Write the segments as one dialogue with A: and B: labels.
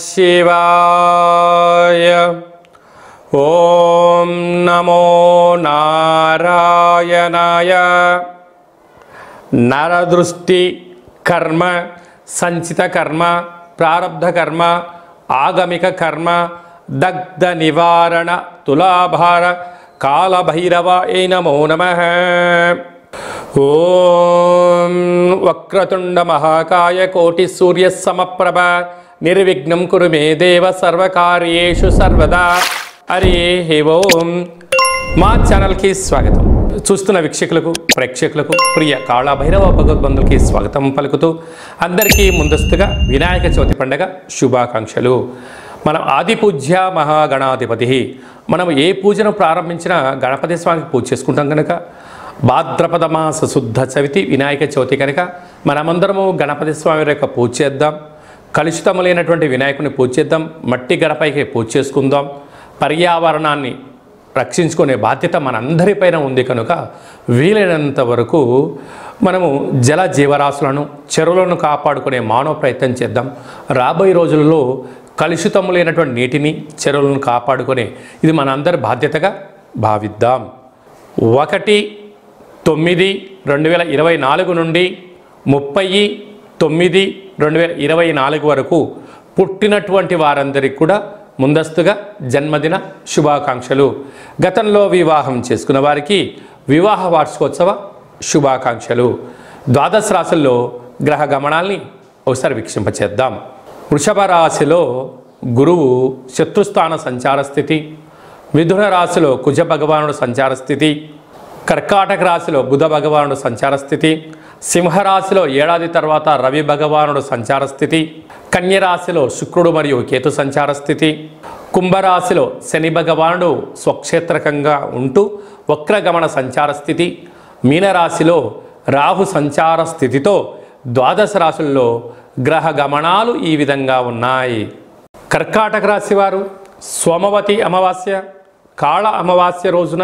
A: శివాయ. ఓం నమో నారాయణాయ. నరదృష్టి కర్మ, సంచిత కర్మ, ప్రారబ్ధ కర్మ, ఆగమిక కర్మ, దగ్ధ నివారణ, తులాభార కాళభైరవాయ నమో నమః. ఓం వక్రతుండ మహాకాయ కోటి సూర్య సమప్రభ నిర్విఘ్నం కురు మే దేవ సర్వకార్యేషు సర్వదా. హరి ఓం. మా ఛానల్కి స్వాగతం. చూస్తున్న వీక్షకులకు, ప్రేక్షకులకు, ప్రియ కాళభైరవ భగవద్బంధులకి స్వాగతం పలుకుతూ అందరికీ ముందస్తుగా వినాయక చవితి పండుగ శుభాకాంక్షలు. మనం ఆది పూజ్య మహాగణాధిపతి. మనం ఏ పూజను ప్రారంభించినా గణపతి స్వామికి పూజ చేసుకుంటాం కనుక భాద్రపద మాస శుద్ధ చవితి వినాయక చవితి కనుక మనమందరము గణపతి స్వామి యొక్క పూజ చేద్దాం. కలుషితములైనటువంటి వినాయకుని పూజ చేద్దాం. మట్టి గణపైకి పూజ చేసుకుందాం. పర్యావరణాన్ని రక్షించుకునే బాధ్యత మనందరిపైన ఉంది కనుక వీలైనంత వరకు మనము జల జీవరాశులను, చెరువులను కాపాడుకునే మానవ ప్రయత్నం చేద్దాం. రాబోయే రోజుల్లో కలుషితములైనటువంటి నీటిని, చెరువులను కాపాడుకునే ఇది మనందరి బాధ్యతగా భావిద్దాం. 1/9/2024 నుండి 30/9/2024 వరకు పుట్టినటువంటి వారందరికీ కూడా ముందస్తుగా జన్మదిన శుభాకాంక్షలు. గతంలో వివాహం చేసుకున్న వారికి వివాహ వార్షికోత్సవ శుభాకాంక్షలు. ద్వాదశ రాశుల్లో గ్రహ గమనాల్ని ఒకసారి వీక్షింపచేద్దాం. వృషభ రాశిలో గురువు శత్రుస్థాన సంచార స్థితి, మిథున రాశిలో కుజ భగవానుడు సంచార స్థితి, కర్కాటక రాశిలో బుధ భగవానుడు సంచార స్థితి, సింహరాశిలో ఏడాది తర్వాత రవి భగవానుడు సంచార స్థితి, కన్యరాశిలో శుక్రుడు మరియు కేతు సంచార స్థితి, కుంభరాశిలో శని భగవానుడు స్వక్షేత్రకంగా ఉంటూ వక్రగమన సంచార స్థితి, మీనరాశిలో రాహు సంచార స్థితితో ద్వాదశ రాశుల్లో గ్రహ గమనాలు ఈ విధంగా ఉన్నాయి. కర్కాటక రాశి వారు సోమవతి అమావాస్య, కాళ అమావాస్య రోజున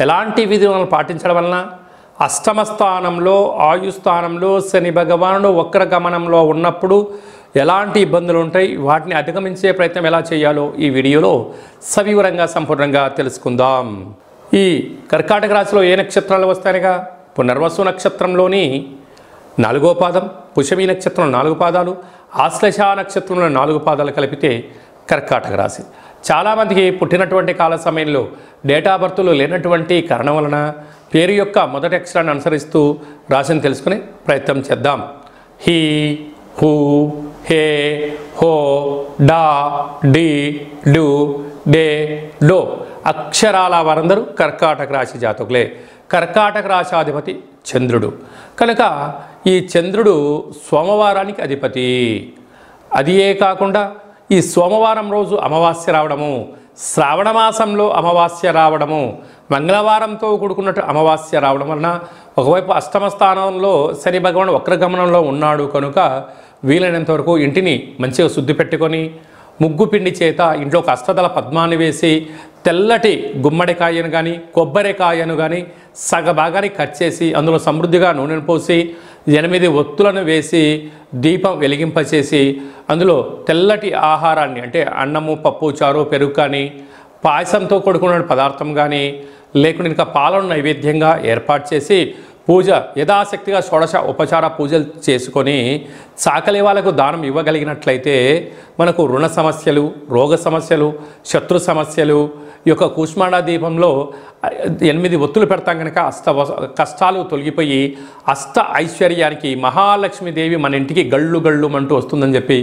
A: ఎలాంటి విధులను పాటించడం వలన అష్టమ స్థానంలో, ఆయుస్థానంలో శని భగవానుడు వక్రగమనంలో ఉన్నప్పుడు ఎలాంటి ఇబ్బందులు ఉంటాయి, వాటిని అధిగమించే ప్రయత్నం ఎలా చేయాలో ఈ వీడియోలో సవివరంగా సంపూర్ణంగా తెలుసుకుందాం. ఈ కర్కాటక రాశిలో ఏ నక్షత్రాలు వస్తాయనగా పునర్వసు నక్షత్రంలోని 4వ పాదం, పుష్యమి నక్షత్రం 4 పాదాలు, ఆశ్లేష నక్షత్రంలో 4 పాదాలు కలిపితే కర్కాటక రాశి. చాలామందికి పుట్టినటువంటి కాల సమయంలో డేట్ ఆఫ్ బర్త్లు లేనటువంటి కారణం వలన పేరు యొక్క మొదటి అక్షరాన్ని అనుసరిస్తూ రాశిని తెలుసుకునే ప్రయత్నం చేద్దాం. హీ, హూ, హే, హో, డా, డి, డు, డే, డో అక్షరాల వారందరూ కర్కాటక రాశి జాతకులే. కర్కాటక రాశాధిపతి చంద్రుడు కనుక ఈ చంద్రుడు సోమవారానికి అధిపతి. అదియే కాకుండా ఈ సోమవారం రోజు అమావాస్య రావడము, శ్రావణ మాసంలో అమావాస్య రావడము, మంగళవారంతో కూడుకున్నట్టు అమావాస్య రావడం వలన ఒకవైపు అష్టమ స్థానంలో శని భగవానుడు వక్రగమనంలో ఉన్నాడు కనుక వీలైనంత వరకు ఇంటిని మంచిగా శుద్ధి పెట్టుకొని ముగ్గు పిండి చేత ఇంట్లో ఒక అష్టదళ పద్మాన్ని వేసి తెల్లటి గుమ్మడికాయను కానీ కొబ్బరికాయను కానీ సగభాగాన్ని కట్ చేసి అందులో సమృద్ధిగా నూనెను పోసి 8 ఒత్తులను వేసి దీపం వెలిగింపచేసి అందులో తెల్లటి ఆహారాన్ని అంటే అన్నము, పప్పు, చారు, పెరుగు కానీ పాయసంతో కూడుకున్న పదార్థం కానీ లేకుండా ఇంకా పాలను నైవేద్యంగా ఏర్పాటు చేసి పూజ యథాశక్తిగా షోడశ ఉపచార పూజలు చేసుకొని చాకలి వాళ్ళకు దానం ఇవ్వగలిగినట్లయితే మనకు రుణ సమస్యలు, రోగ సమస్యలు, శత్రు సమస్యలు ఈ యొక్క కూష్మాండ దీపంలో 8 ఒత్తులు పెడతాం కనుక కష్టాలు తొలగిపోయి అష్ట ఐశ్వర్యానికి మహాలక్ష్మీదేవి మన ఇంటికి గళ్ళు గళ్ళు అంటూ వస్తుందని చెప్పి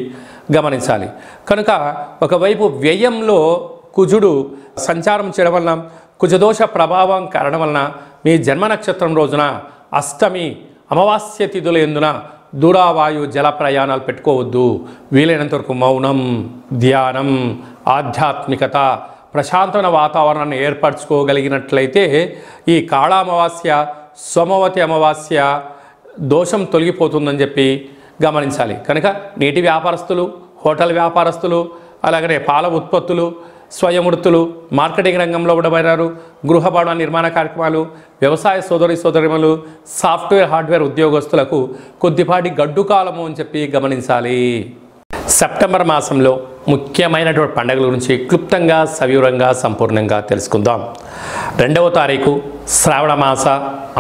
A: గమనించాలి. కనుక ఒకవైపు వ్యయంలో కుజుడు సంచారం చేయడం వలన కుజదోష ప్రభావం కారణం వలన మీ జన్మ నక్షత్రం రోజున అష్టమి అమావాస్య తిథుల ఎందున దూరావాయు జల ప్రయాణాలు పెట్టుకోవద్దు. వీలైనంత వరకు మౌనం, ధ్యానం, ఆధ్యాత్మికత, ప్రశాంతమైన వాతావరణాన్ని ఏర్పరచుకోగలిగినట్లయితే ఈ కాళ అమావాస్య, సోమవతి అమావాస్య దోషం తొలగిపోతుందని చెప్పి గమనించాలి. కనుక నీటి వ్యాపారస్తులు, హోటల్ వ్యాపారస్తులు, అలాగనే పాల ఉత్పత్తులు, స్వయం వృత్తులు, మార్కెటింగ్ రంగంలో ఉండబడినారు, గృహ భవన నిర్మాణ కార్యక్రమాలు, వ్యవసాయ సోదరిమణులు, సాఫ్ట్వేర్ హార్డ్వేర్ ఉద్యోగస్తులకు కొద్దిపాటి గడ్డు కాలము అని చెప్పి గమనించాలి. సెప్టెంబర్ మాసంలో ముఖ్యమైనటువంటి పండుగల గురించి క్లుప్తంగా సవివరంగా సంపూర్ణంగా తెలుసుకుందాం. 2వ తారీఖు శ్రావణ మాస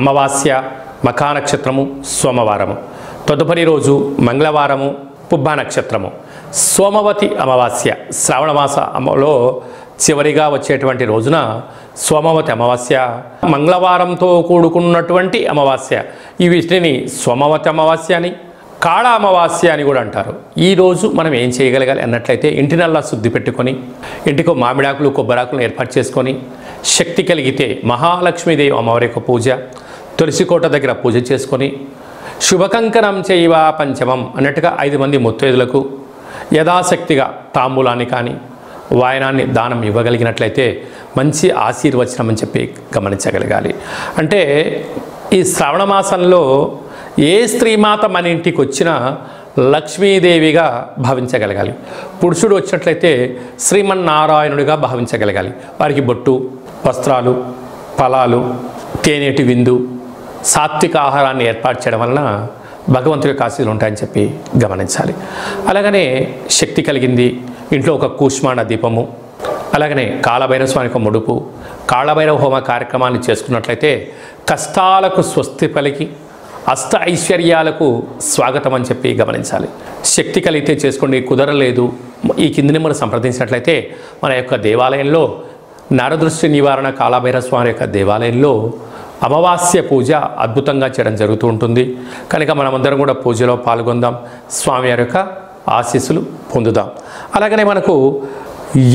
A: అమావాస్య, మఖా నక్షత్రము, సోమవారము. తదుపరి రోజు మంగళవారము, పుబ్బ నక్షత్రము. సోమవతి అమావాస్య శ్రావణ మాసంలో చివరిగా వచ్చేటువంటి రోజున సోమవతి అమావాస్య, మంగళవారంతో కూడుకున్నటువంటి అమావాస్య. ఈ వీటిని సోమవతి అమావాస్య అని, కాళ అమావాస్య అని కూడా అంటారు. ఈరోజు మనం ఏం చేయగలగాలి అన్నట్లయితే ఇంటినల్లా శుద్ధి పెట్టుకొని, ఇంటికి మామిడాకులు కొబ్బరాకులను ఏర్పాటు చేసుకొని, శక్తి కలిగితే మహాలక్ష్మీదేవి అమ్మవారి యొక్క పూజ, తులసికోట దగ్గర పూజ చేసుకొని, శుభకంకణం చేయవ పంచమం అన్నట్టుగా 5 మంది ముత్తైదులకు యథాశక్తిగా తాంబూలాన్ని కానీ వాయనాన్ని దానం ఇవ్వగలిగినట్లయితే మంచి ఆశీర్వచనం అని చెప్పి గమనించగలగాలి. అంటే ఈ శ్రావణ మాసంలో ఏ స్త్రీమాత మన ఇంటికి వచ్చినా లక్ష్మీదేవిగా భావించగలగాలి. పురుషుడు వచ్చినట్లయితే శ్రీమన్నారాయణుడిగా భావించగలగాలి. వారికి బొట్టు, వస్త్రాలు, ఫలాలు, తేనెటి విందు, సాత్విక ఆహారాన్ని ఏర్పాటు చేయడం వలన భగవంతుడి ఆశీస్సులు ఉంటాయని చెప్పి గమనించాలి. అలాగనే శక్తి కలిగింది ఇంట్లో ఒక కూష్మాండ దీపము, అలాగనే కాళభైరవ స్వామికి ఒక ముడుపు, కాళభైరవ హోమ కార్యక్రమాన్ని చేసుకున్నట్లయితే కష్టాలకు స్వస్తి పలికి అష్ట ఐశ్వర్యాలకు స్వాగతం అని చెప్పి గమనించాలి. శక్తి కలిగితే చేసుకోండి, కుదరలేదు ఈ కిందిని మనం సంప్రదించినట్లయితే మన యొక్క దేవాలయంలో నరదృష్టి నివారణ కాళభైరవ స్వామి యొక్క దేవాలయంలో అమావాస్య పూజ అద్భుతంగా చేయడం జరుగుతూ ఉంటుంది. కనుక మనమందరం కూడా పూజలో పాల్గొందాం, స్వామివారి యొక్క ఆశీస్సులు పొందుదాం. అలాగనే మనకు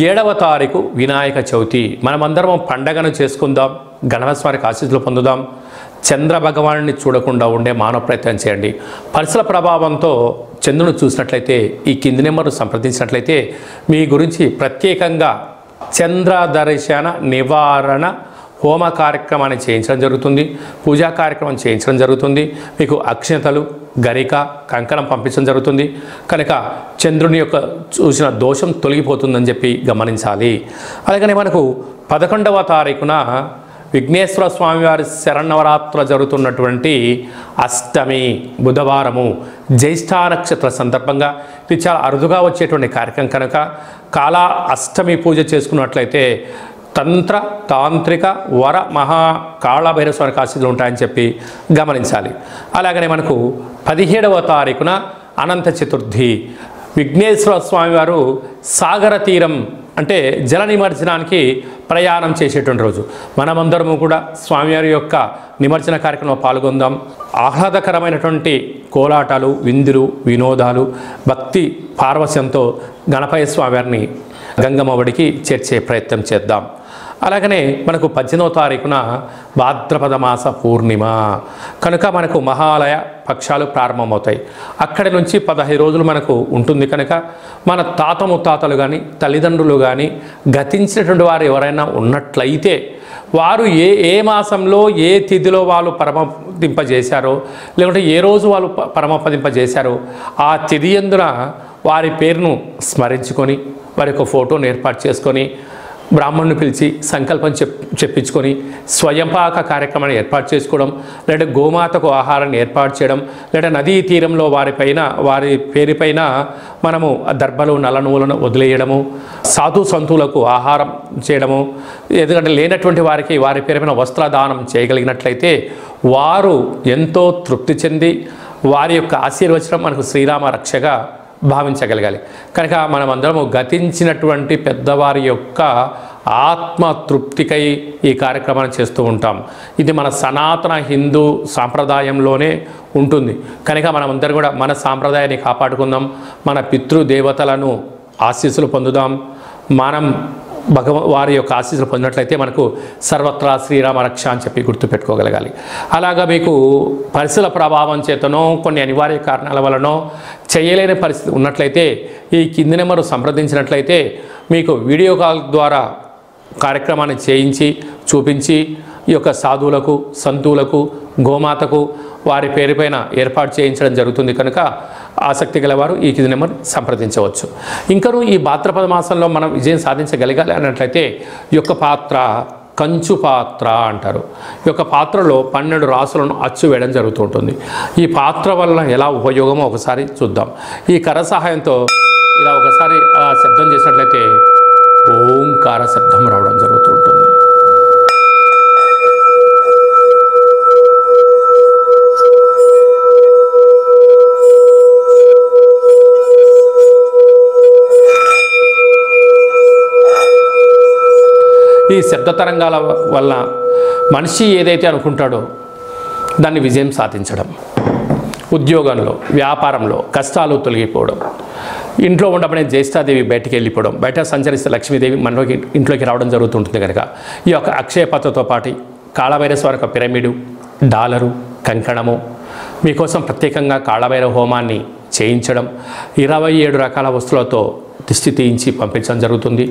A: 7వ తారీఖు వినాయక చవితి, మనమందరం పండగను చేసుకుందాం, గణపతి స్వామికి ఆశీస్సులు పొందుదాం. చంద్ర భగవానుని చూడకుండా ఉండే మానవ ప్రయత్నం చేయండి. పరిసర ప్రభావంతో చంద్రుని చూసినట్లయితే ఈ కింది నెంబరు సంప్రదించినట్లయితే మీ గురించి ప్రత్యేకంగా చంద్ర దర్శన నివారణ హోమ కార్యక్రమాన్ని చేయించడం జరుగుతుంది, పూజా కార్యక్రమం చేయించడం జరుగుతుంది. మీకు అక్షతలు, గరిక, కంకణం పంపించడం జరుగుతుంది. కనుక చంద్రుని యొక్క చూసిన దోషం తొలగిపోతుందని చెప్పి గమనించాలి. అలాగనే మనకు 11వ తారీఖున విఘ్నేశ్వర స్వామివారి శరన్నవరాత్రులు జరుగుతున్నటువంటి అష్టమి బుధవారము, జ్యేష్ఠ నక్షత్ర సందర్భంగా ఇది చాలా అరుదుగా వచ్చేటువంటి కార్యక్రమం. కనుక కాళ అష్టమి పూజ చేసుకున్నట్లయితే తంత్ర తాంత్రిక వర మహా కాళభైరవ స్వామికి ఆశీస్సులు ఉంటాయని చెప్పి గమనించాలి. అలాగనే మనకు 17వ తారీఖున అనంత చతుర్థి, విఘ్నేశ్వర స్వామివారు సాగర తీరం అంటే జల నిమజ్జనానికి ప్రయాణం చేసేటువంటి రోజు. మనమందరము కూడా స్వామివారి యొక్క నిమజ్జన కార్యక్రమంలో పాల్గొందాం. ఆహ్లాదకరమైనటువంటి కోలాటాలు, విందులు, వినోదాలు, భక్తి పార్వశ్యంతో గణపతి స్వామివారిని గంగమ్మఒడికి చేర్చే ప్రయత్నం చేద్దాం. అలాగనే మనకు 18వ తారీఖున భాద్రపద మాస పూర్ణిమ కనుక మనకు మహాలయ పక్షాలు ప్రారంభమవుతాయి. అక్కడి నుంచి 15 రోజులు మనకు ఉంటుంది. కనుక మన తాత ముత్తాతలు కానీ తల్లిదండ్రులు కానీ గతించినటువంటి వారు ఎవరైనా ఉన్నట్లయితే వారు ఏ మాసంలో ఏ తిథిలో వాళ్ళు పరమపదింపజేశారో లేకుంటే ఏ రోజు వాళ్ళు పరమపదింపజేశారో ఆ తిథి యందున వారి పేరును స్మరించుకొని వారి యొక్క ఫోటోను ఏర్పాటు చేసుకొని బ్రాహ్మణుని పిలిచి సంకల్పం చెప్పించుకొని స్వయంపాక కార్యక్రమాన్ని ఏర్పాటు చేసుకోవడం, లేదా గోమాతకు ఆహారాన్ని ఏర్పాటు చేయడం, లేదా నదీ తీరంలో వారి పేరుపైన మనము దర్భలు నల్ల నువ్వులను వదిలేయడము, సాధు సంతులకు ఆహారం చేయడము, ఎందుకంటే లేనటువంటి వారికి వారి పేరుపైన వస్త్రదానం చేయగలిగినట్లయితే వారు ఎంతో తృప్తి చెంది వారి యొక్క ఆశీర్వచనం మనకు శ్రీరామ రక్షగా భావించగలగాలి. కనుక మనమందరము గతించినటువంటి పెద్దవారి యొక్క ఆత్మతృప్తికై ఈ కార్యక్రమాన్ని చేస్తూ ఉంటాం. ఇది మన సనాతన హిందూ సాంప్రదాయంలోనే ఉంటుంది. కనుక మనమందరం కూడా మన సాంప్రదాయాన్ని కాపాడుకుందాం, మన పితృదేవతలను ఆశీస్సులు పొందుదాం. మనం వారి యొక్క ఆశీస్సులు పొందినట్లయితే మనకు సర్వత్రా శ్రీరామ రక్ష అని చెప్పి గుర్తుపెట్టుకోగలగాలి. అలాగా మీకు పరిస్థితుల ప్రభావం చేతనో కొన్ని అనివార్య కారణాల వలనో చేయలేని పరిస్థితి ఉన్నట్లయితే ఈ కింది నెంబరు సంప్రదించినట్లయితే మీకు వీడియో కాల్ ద్వారా కార్యక్రమాన్ని చేయించి చూపించి ఈ యొక్క సాధువులకు, సంతువులకు, గోమాతకు వారి పేరుపైన ఏర్పాటు చేయించడం జరుగుతుంది. కనుక ఆసక్తి గలవారు ఈ కింది నెంబర్ సంప్రదించవచ్చు. ఇంకనూ ఈ భాద్రపద మాసంలో మనం విజయం సాధించగలగాలి అన్నట్లయితే ఈ యొక్క పాత్ర కంచు పాత్ర అంటారు. ఈ యొక్క పాత్రలో 12 రాసులను అచ్చు వేయడం జరుగుతూ ఉంటుంది. ఈ పాత్ర వలన ఎలా ఉపయోగమో ఒకసారి చూద్దాం. ఈ కర్ర సహాయంతో ఇలా ఒకసారి ఆ శబ్దం చేసినట్లయితే ఓంకార శబ్దం రావడం జరుగుతుంటుంది. ఈ శబ్ద తరంగాల వల్ల మనిషి ఏదైతే అనుకుంటాడో దాన్ని విజయం సాధించడం, ఉద్యోగంలో వ్యాపారంలో కష్టాలు తొలగిపోవడం, ఇంట్లో ఉండబడే జ్యేష్ఠాదేవి బయటికి వెళ్ళిపోవడం, బయట సంచరిస్తే లక్ష్మీదేవి మనలోకి ఇంట్లోకి రావడం జరుగుతుంటుంది. కనుక ఈ యొక్క అక్షయ పాత్రతో పాటు కాళభైరవ యొక్క పిరమిడు, డాలరు, కంకణము మీకోసం ప్రత్యేకంగా కాళభైరవ హోమాన్ని చేయించడం, 27 రకాల వస్తువులతో దిష్టి తీయించి పంపించడం జరుగుతుంది.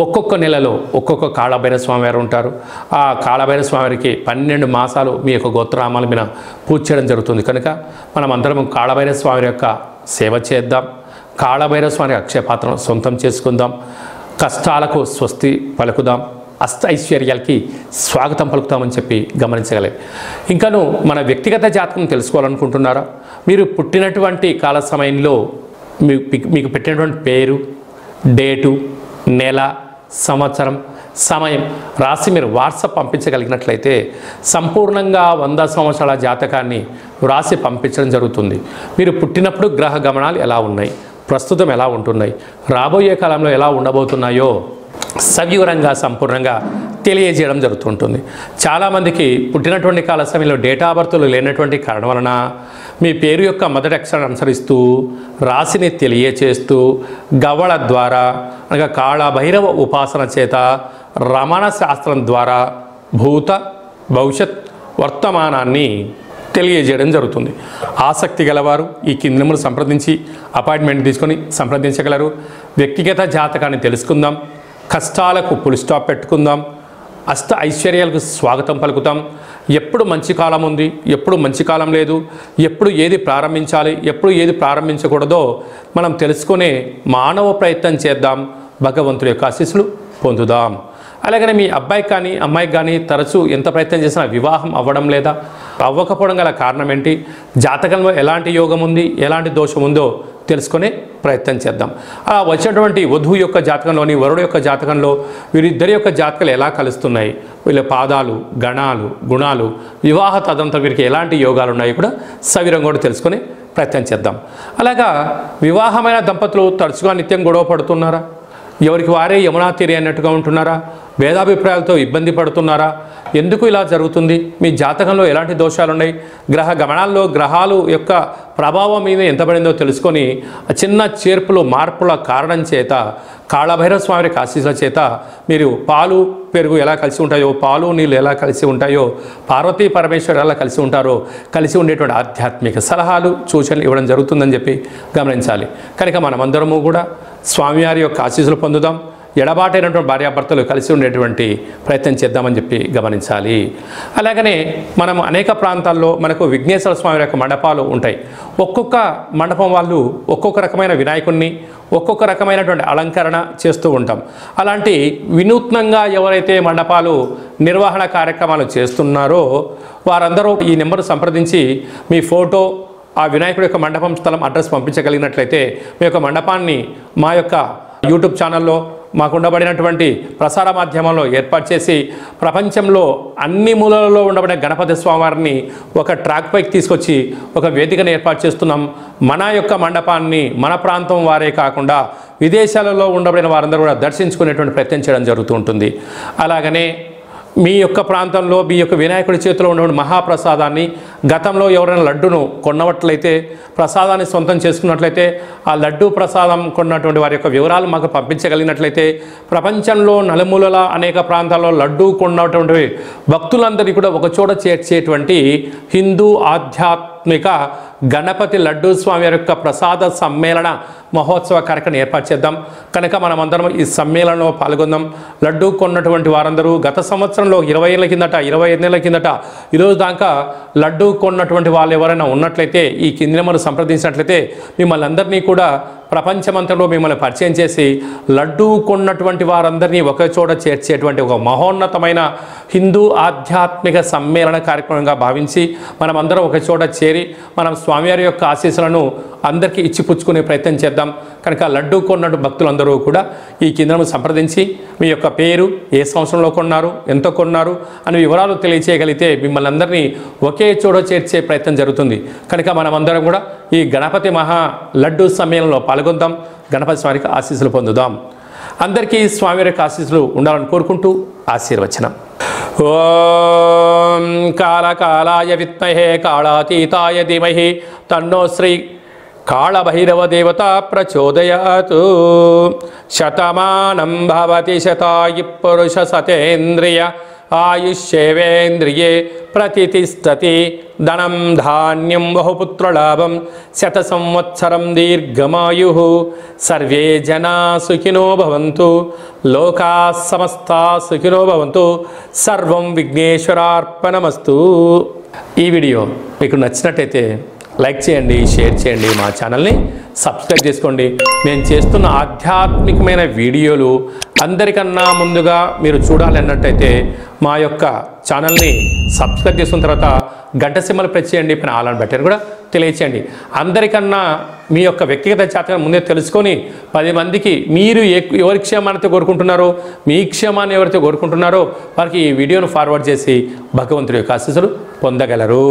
A: ఒక్కొక్క నెలలో ఒక్కొక్క కాళభైరవ స్వామి వారు ఉంటారు. ఆ కాళభైరవ స్వామికి 12 మాసాలు మీ యొక్క గోత్రనామాల మీద పూజ చేయడం జరుగుతుంది. కనుక మనం అందరం కాళభైరవ స్వామి యొక్క సేవ చేద్దాం. కాళభైరవ స్వామి అక్షయ పాత్రను సొంతం చేసుకుందాం. కష్టాలకు స్వస్తి పలుకుదాం. అష్ట ఐశ్వర్యాలకి స్వాగతం పలుకుతామని చెప్పి గమనించగలరు. ఇంకాను మన వ్యక్తిగత జాతకం తెలుసుకోవాలనుకుంటున్నారా? మీరు పుట్టినటువంటి కాల సమయంలో మీకు పెట్టినటువంటి పేరు, డేటు, నెల, సంవత్సరం, సమయం రాసి మీరు వాట్సాప్ పంపించగలిగినట్లయితే సంపూర్ణంగా 100 సంవత్సరాల జాతకాన్ని రాసి పంపించడం జరుగుతుంది. మీరు పుట్టినప్పుడు గ్రహ గమనాలు ఎలా ఉన్నాయి, ప్రస్తుతం ఎలా ఉంటున్నాయి, రాబోయే కాలంలో ఎలా ఉండబోతున్నాయో సవివరంగా సంపూర్ణంగా తెలియజేయడం జరుగుతుంటుంది. చాలామందికి పుట్టినటువంటి కాల సమయంలో డేటా ఆఫ్ బర్త్లు లేనటువంటి కారణం వలన మీ పేరు యొక్క మొదటి అక్షరాన్ని అనుసరిస్తూ రాశిని తెలియచేస్తూ గవళ ద్వారా అనగా కాళభైరవ ఉపాసన చేత రమణ శాస్త్రం ద్వారా భూత భవిష్యత్ వర్తమానాన్ని తెలియజేయడం జరుగుతుంది. ఆసక్తి గలవారు ఈ కింది నెంబర్ను సంప్రదించి అపాయింట్మెంట్ తీసుకొని సంప్రదించగలరు. వ్యక్తిగత జాతకాన్ని తెలుసుకుందాం. కష్టాలకు పులి స్టాప్ పెట్టుకుందాం. అష్ట ఐశ్వర్యాలకు స్వాగతం పలుకుతాం. ఎప్పుడు మంచి కాలం ఉంది, ఎప్పుడు మంచి కాలం లేదు, ఎప్పుడు ఏది ప్రారంభించాలి, ఎప్పుడు ఏది ప్రారంభించకూడదో మనం తెలుసుకునే మానవ ప్రయత్నం చేద్దాం. భగవంతుడి యొక్క ఆశీస్సులు పొందుదాం. అలాగనే మీ అబ్బాయికి కానీ అమ్మాయికి కానీ తరచూ ఎంత ప్రయత్నం చేసినా వివాహం అవ్వడం లేదా, అవ్వకపోవడం గల కారణం ఏంటి, జాతకంలో ఎలాంటి యోగం ఉంది, ఎలాంటి దోషం ఉందో తెలుసుకునే ప్రయత్నం చేద్దాం. అలా వచ్చినటువంటి వధువు యొక్క జాతకంలోని వరుడు యొక్క జాతకంలో వీరిద్దరి యొక్క జాతకాలు ఎలా కలుస్తున్నాయి, వీళ్ళ పాదాలు, గణాలు, గుణాలు, వివాహ తదంతరం వీరికి ఎలాంటి యోగాలు ఉన్నాయో కూడా సవిరంగా కూడా తెలుసుకునే ప్రయత్నం చేద్దాం. అలాగా వివాహమైన దంపతులు తరచుగా నిత్యం గొడవ పడుతున్నారా, ఎవరికి వారే యమునా తీరి అన్నట్టుగా ఉంటున్నారా, భేదాభిప్రాయాలతో ఇబ్బంది పడుతున్నారా, ఎందుకు ఇలా జరుగుతుంది, మీ జాతకంలో ఎలాంటి దోషాలు ఉన్నాయి, గ్రహ గమనాల్లో గ్రహాలు యొక్క ప్రభావం మీద ఎంత పడిందో తెలుసుకొని చిన్న చేర్పులు మార్పుల కారణం చేత కాళభైరవ స్వామి ఆశీస్సుల చేత మీరు పాలు పెరుగు ఎలా కలిసి ఉంటాయో, పాలు నీళ్ళు ఎలా కలిసి ఉంటాయో, పార్వతీ పరమేశ్వరు ఎలా కలిసి ఉంటారో కలిసి ఉండేటువంటి ఆధ్యాత్మిక సలహాలు సూచనలు ఇవ్వడం జరుగుతుందని చెప్పి గమనించాలి. కనుక మనమందరము కూడా స్వామివారి యొక్క ఆశీస్సులు పొందుదాం. ఎడబాటైనటువంటి భార్యాభర్తలు కలిసి ఉండేటువంటి ప్రయత్నం చేద్దామని చెప్పి గమనించాలి. అలాగనే మనం అనేక ప్రాంతాల్లో మనకు విఘ్నేశ్వర స్వామి యొక్క మండపాలు ఉంటాయి. ఒక్కొక్క మండపం వాళ్ళు ఒక్కొక్క రకమైన వినాయకుడిని, ఒక్కొక్క రకమైనటువంటి అలంకరణ చేస్తూ ఉంటాం. అలాంటి వినూత్నంగా ఎవరైతే మండపాలు నిర్వహణ కార్యక్రమాలు చేస్తున్నారో వారందరూ ఈ నెంబర్ సంప్రదించి మీ ఫోటో, ఆ వినాయకుడి యొక్క మండపం స్థలం అడ్రస్ పంపించగలిగినట్లయితే మీ యొక్క మండపాన్ని మా యొక్క యూట్యూబ్ ఛానల్లో మాకు ఉండబడినటువంటి ప్రసార మాధ్యమంలో ఏర్పాటు చేసి ప్రపంచంలో అన్ని మూలలలో ఉండబడిన గణపతి స్వామివారిని ఒక ట్రాక్ పైకి తీసుకొచ్చి ఒక వేదికను ఏర్పాటు చేస్తున్నాం. మన యొక్క మండపాన్ని మన ప్రాంతం వారే కాకుండా విదేశాలలో ఉండబడిన వారందరూ కూడా దర్శించుకునేటువంటి ప్రయత్నం చేయడం జరుగుతూ ఉంటుంది. అలాగనే మీ యొక్క ప్రాంతంలో మీ యొక్క వినాయకుడి చేతిలో ఉన్నటువంటి మహాప్రసాదాన్ని గతంలో ఎవరైనా లడ్డును కొన్నట్లయితే, ప్రసాదాన్ని సొంతం చేసుకున్నట్లయితే, ఆ లడ్డు ప్రసాదం కొన్నటువంటి వారి యొక్క వివరాలు మాకు పంపించగలిగినట్లయితే ప్రపంచంలో నలుమూలల అనేక ప్రాంతాల్లో లడ్డు కొన్నటువంటి భక్తులందరినీ కూడా ఒకచోట చేర్చేటువంటి హిందూ ఆధ్యాత్మిక గణపతి లడ్డూ స్వామి యొక్క ప్రసాద సమ్మేళన మహోత్సవ కార్యక్రమం ఏర్పాటు చేద్దాం. కనుక మనమందరం ఈ సమ్మేళనంలో పాల్గొందాం. లడ్డు కొన్నటువంటి వారందరూ గత సంవత్సరంలో 20 ఏళ్ళ కిందట, 25 ఏళ్ళ కిందట ఈరోజు దాకా లడ్డు కొన్నటువంటి వాళ్ళు ఎవరైనా ఉన్నట్లయితే ఈ కింది నెంబర్ సంప్రదించినట్లయితే మిమ్మల్ని అందరినీ కూడా ప్రపంచమంతలో మిమ్మల్ని పరిచయం చేసి లడ్డు కొన్నటువంటి వారందరినీ ఒక చోట చేర్చేటువంటి ఒక మహోన్నతమైన హిందూ ఆధ్యాత్మిక సమ్మేళన కార్యక్రమంగా భావించి మనమందరం ఒక చోట చేరి మనం స్వామివారి యొక్క ఆశీస్సులను అందరికీ ఇచ్చిపుచ్చుకునే ప్రయత్నం చేద్దాం. కనుక లడ్డూ కొన్నట్టు భక్తులందరూ కూడా ఈ కేంద్రం సంప్రదించి మీ యొక్క పేరు, ఏ సంవత్సరంలో కొన్నారు, ఎంత కొన్నారు అని వివరాలు తెలియచేయగలిగితే మిమ్మల్ని అందరినీ ఒకే చోట చేర్చే ప్రయత్నం జరుగుతుంది. కనుక మనమందరం కూడా ఈ గణపతి మహా లడ్డూ సమ్మేళనంలో పాల్గొందాం. గణపతి స్వామికి ఆశీస్సులు పొందుదాం. అందరికీ స్వామివారి యొక్క ఆశీస్సులు ఉండాలని కోరుకుంటూ ఆశీర్వచనం. ఓం కాళకాలాయ విద్మహే కాళాతీతాయ ధీమహి తన్నో శ్రీ కాళభైరవ దేవత ప్రచోదయాత్. శతమానం భవతి శతాయు పురుష సతేంద్రియ ఆయుష్యేవేంద్రియే ప్రతిష్టతి. ధనం ధాన్యం బహుపుత్రలాభం శత సంవత్సరం దీర్ఘమాయు. సర్వే జనా సుఖినో భవంతు. లోకా సమస్తా సుఖినో భవంతు. సర్వం విఘ్నేశ్వరార్పణమస్తు. ఈ వీడియో మీకు నచ్చినట్టయితే లైక్ చేయండి, షేర్ చేయండి, మా ఛానల్ని సబ్స్క్రైబ్ చేసుకోండి. నేను చేస్తున్న ఆధ్యాత్మికమైన వీడియోలు అందరికన్నా ముందుగా మీరు చూడాలి అన్నట్టయితే మా యొక్క ఛానల్ని సబ్స్క్రైబ్ చేసుకున్న తర్వాత గంట సింబల్ ప్రెస్ చేయండి, పైన ఆల్ అని బటన్ కూడా తెలియచేయండి. అందరికన్నా మీ యొక్క వ్యక్తిగత జాతకం ముందే తెలుసుకొని 10 మందికి మీరు ఎవరి క్షేమాన్ని కోరుకుంటున్నారో, మీ క్షేమాన్ని ఎవరైతే కోరుకుంటున్నారో వారికి ఈ వీడియోను ఫార్వర్డ్ చేసి భగవంతుడి యొక్క ఆశీస్సులు పొందగలరు.